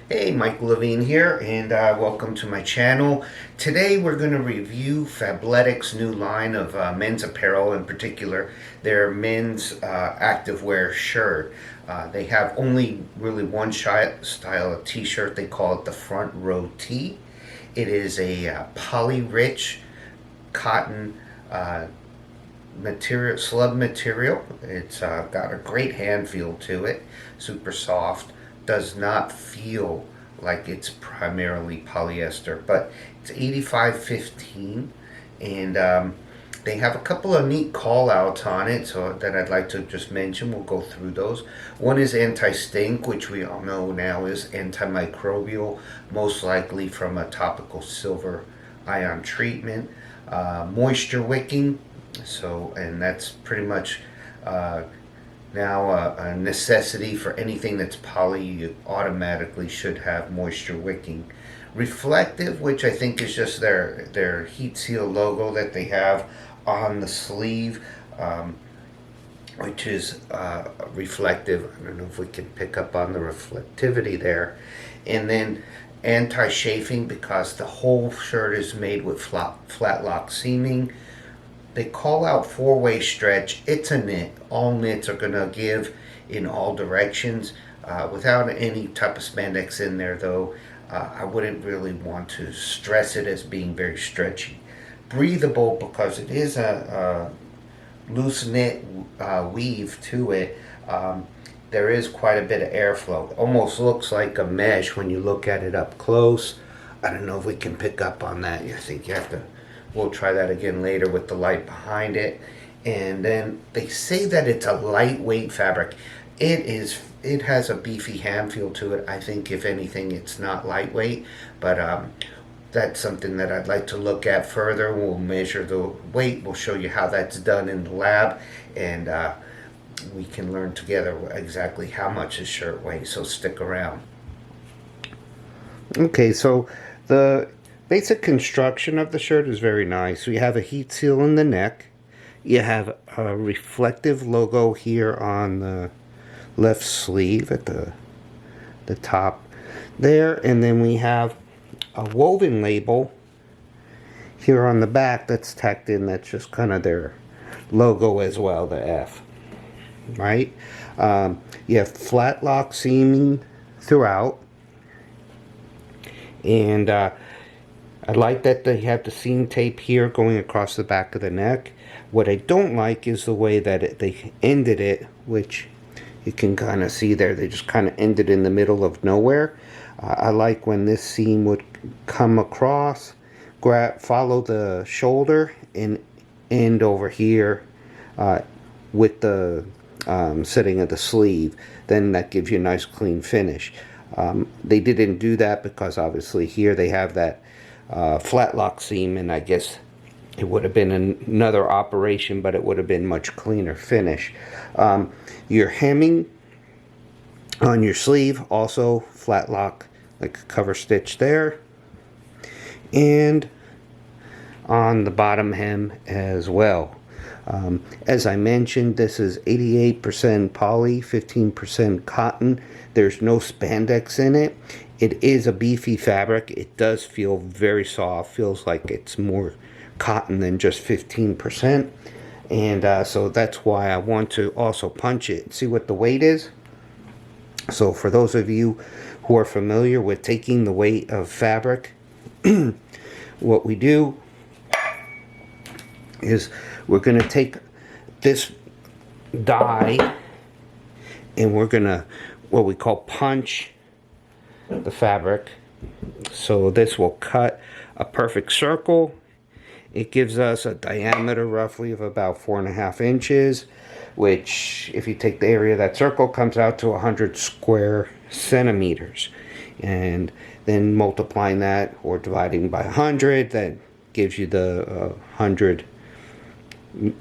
Hey, Mike.l.Levine here, and welcome to my channel. Today we're going to review Fabletics' new line of men's apparel, in particular their men's activewear shirt. They have only really one style of t-shirt. They call it the front row tee. It is a poly-rich cotton material, slub material. It's got a great hand feel to it, super soft. Does not feel like it's primarily polyester, but it's 8515, and they have a couple of neat call outs on it so that I'd like to just mention. We'll go through those. One is anti-stink, which we all know now is antimicrobial, most likely from a topical silver ion treatment. Moisture-wicking, so, and that's pretty much now a necessity for anything that's poly. You automatically should have moisture wicking. Reflective, which I think is just their heat seal logo that they have on the sleeve, which is reflective. I don't know if we can pick up on the reflectivity there. And then anti-chafing, because the whole shirt is made with flat lock seaming. They call out four-way stretch. It's a knit. All knits are going to give in all directions without any type of spandex in there, though. I wouldn't really want to stress it as being very stretchy. Breathable, because it is a loose knit weave to it. There is quite a bit of airflow. It almost looks like a mesh when you look at it up close. I don't know if we can pick up on that. I think you have to. We'll try that again later with the light behind it. And then they say that it's a lightweight fabric. It has a beefy hand feel to it. I think if anything it's not lightweight, but that's something that I'd like to look at further. We'll measure the weight. We'll show you how that's done in the lab, and we can learn together exactly how much this shirt weighs, so stick around. Okay, so the basic construction of the shirt is very nice. We have a heat seal in the neck. You have a reflective logo here on the left sleeve at the top there, and then we have a woven label here on the back that's tacked in. That's just kind of their logo as well, the F, right? You have flat lock seaming throughout, and I like that they have the seam tape here going across the back of the neck. What I don't like is the way that they ended it, which you can kind of see there. They just kind of ended in the middle of nowhere. I like when this seam would come across, follow the shoulder, and end over here with the setting of the sleeve. Then that gives you a nice clean finish. They didn't do that because obviously here they have that flat lock seam, and I guess it would have been another operation, but it would have been much cleaner finish. Your hemming on your sleeve, also flat lock, like a cover stitch there, and on the bottom hem as well. As I mentioned, this is 88% poly, 15% cotton. There's no spandex in it. It is a beefy fabric. It does feel very soft. Feels like it's more cotton than just 15%. And so that's why I want to also punch it. See what the weight is? So for those of you who are familiar with taking the weight of fabric, what we do is we're going to take this die and we're going to, what we call, punch the fabric. So this will cut a perfect circle. It gives us a diameter roughly of about 4.5 inches, which if you take the area of that circle comes out to 100 square centimeters. And then multiplying that or dividing by 100, that gives you the 100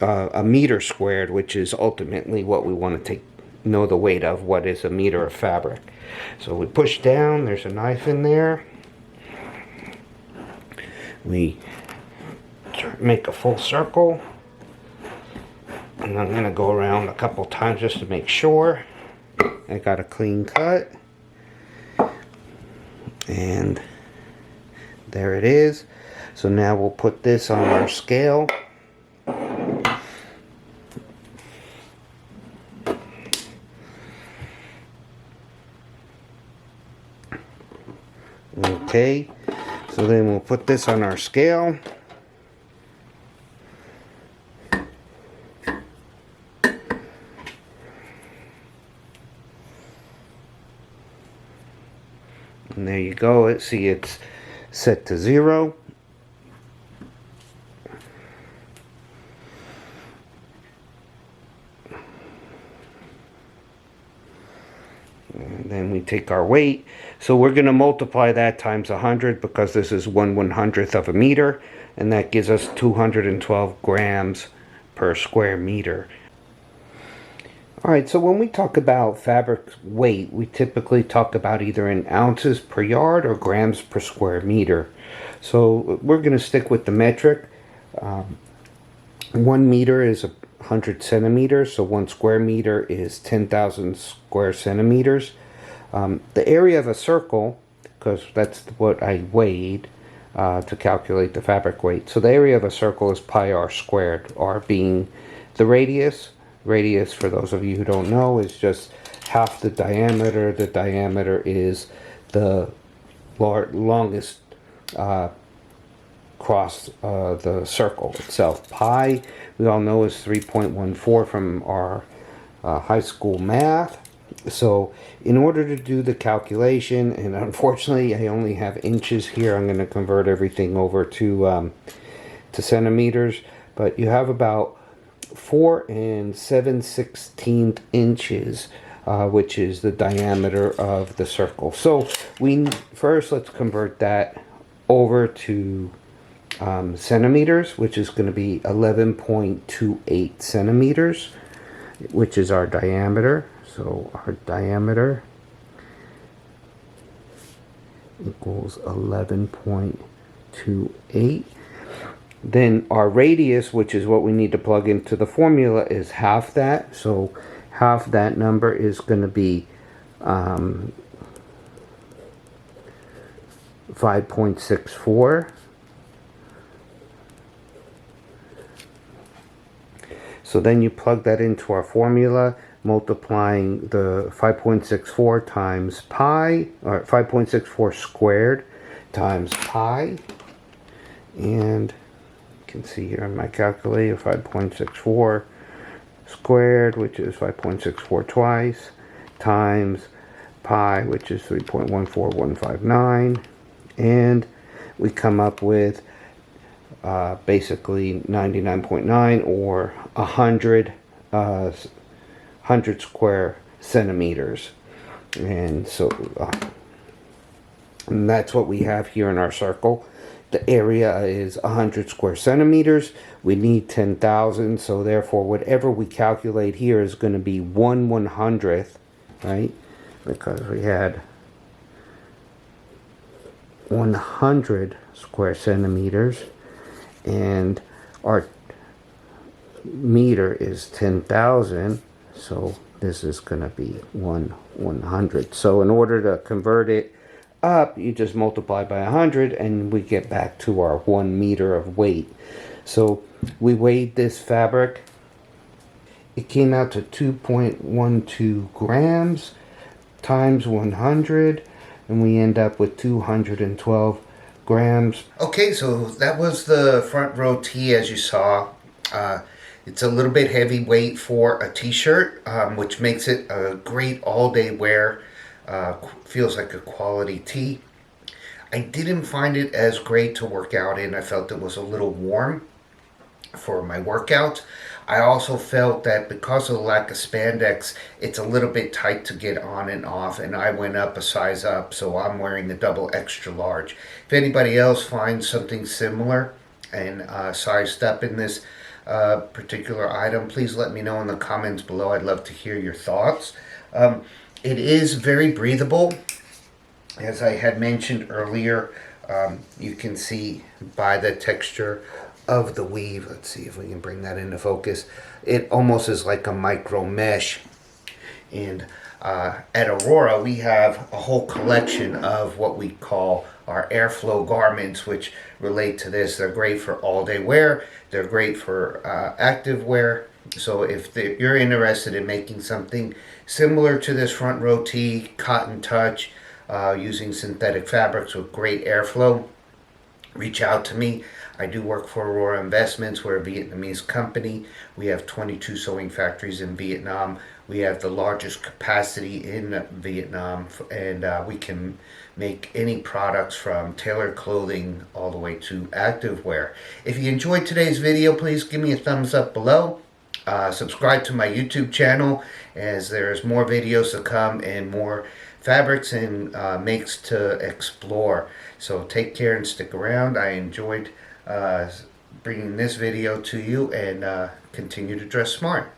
a meter squared, which is ultimately what we want to know the weight of, what is a meter of fabric. So we push down, there's a knife in there, we make a full circle, and I'm going to go around a couple times just to make sure I got a clean cut. And there it is. So now we'll put this on our scale. Okay, so then we'll put this on our scale. And there you go. See, it's set to 0. And then we take our weight. So we're going to multiply that times 100 because this is 1/100th of a meter. And that gives us 212 grams per square meter. Alright, so when we talk about fabric weight, we typically talk about either in ounces per yard or grams per square meter. So we're going to stick with the metric. 1 meter is 100 centimeters, so 1 square meter is 10,000 square centimeters. The area of a circle, because that's what I weighed to calculate the fabric weight. So the area of a circle is pi r squared, r being the radius. Radius, for those of you who don't know, is just half the diameter. The diameter is the longest across the circle itself. Pi, we all know, is 3.14 from our high school math. So in order to do the calculation, and unfortunately I only have inches here, I'm going to convert everything over to centimeters, but you have about 4 7/16 inches, which is the diameter of the circle. So let's convert that over to centimeters, which is going to be 11.28 centimeters, which is our diameter. So our diameter equals 11.28. Then our radius, which is what we need to plug into the formula, is half that. So half that number is going to be 5.64. So then you plug that into our formula, multiplying the 5.64 times pi, or 5.64 squared times pi. And you can see here on my calculator, 5.64 squared, which is 5.64 twice, times pi, which is 3.14159. And we come up with basically 99.9 or 100 square centimeters. And so and that's what we have here in our circle. The area is 100 square centimeters. We need 10,000, so therefore whatever we calculate here is going to be 1/100th, right? Because we had 100 square centimeters, and our meter is 10,000, so this is going to be 1/100. So in order to convert it up, you just multiply by 100 and we get back to our 1 meter of weight. So we weighed this fabric. It came out to 2.12 grams times 100, and we end up with 212 grams. Okay, so that was the front row tee, as you saw. It's a little bit heavyweight for a t-shirt, which makes it a great all-day wear. Feels like a quality tee. I didn't find it as great to work out in. I felt it was a little warm for my workout. I also felt that because of the lack of spandex, it's a little bit tight to get on and off, and I went up a size up, so I'm wearing the double extra large. If anybody else finds something similar and sized up in this particular item, please let me know in the comments below. I'd love to hear your thoughts. It is very breathable. As I had mentioned earlier, you can see by the texture of the weave. Let's see if we can bring that into focus. It almost is like a micro mesh. And At Aurora, we have a whole collection of what we call our airflow garments, which relate to this. They're great for all-day wear. They're great for active wear. So if you're interested in making something similar to this front row tee, cotton touch, using synthetic fabrics with great airflow, reach out to me. I do work for Aurora Investments. We're a Vietnamese company. We have 22 sewing factories in Vietnam. We have the largest capacity in Vietnam, and we can make any products from tailored clothing all the way to activewear. If you enjoyed today's video, please give me a thumbs up below. Subscribe to my YouTube channel, as there's more videos to come and more fabrics and makes to explore. So take care and stick around. I enjoyed bringing this video to you, and continue to dress smart.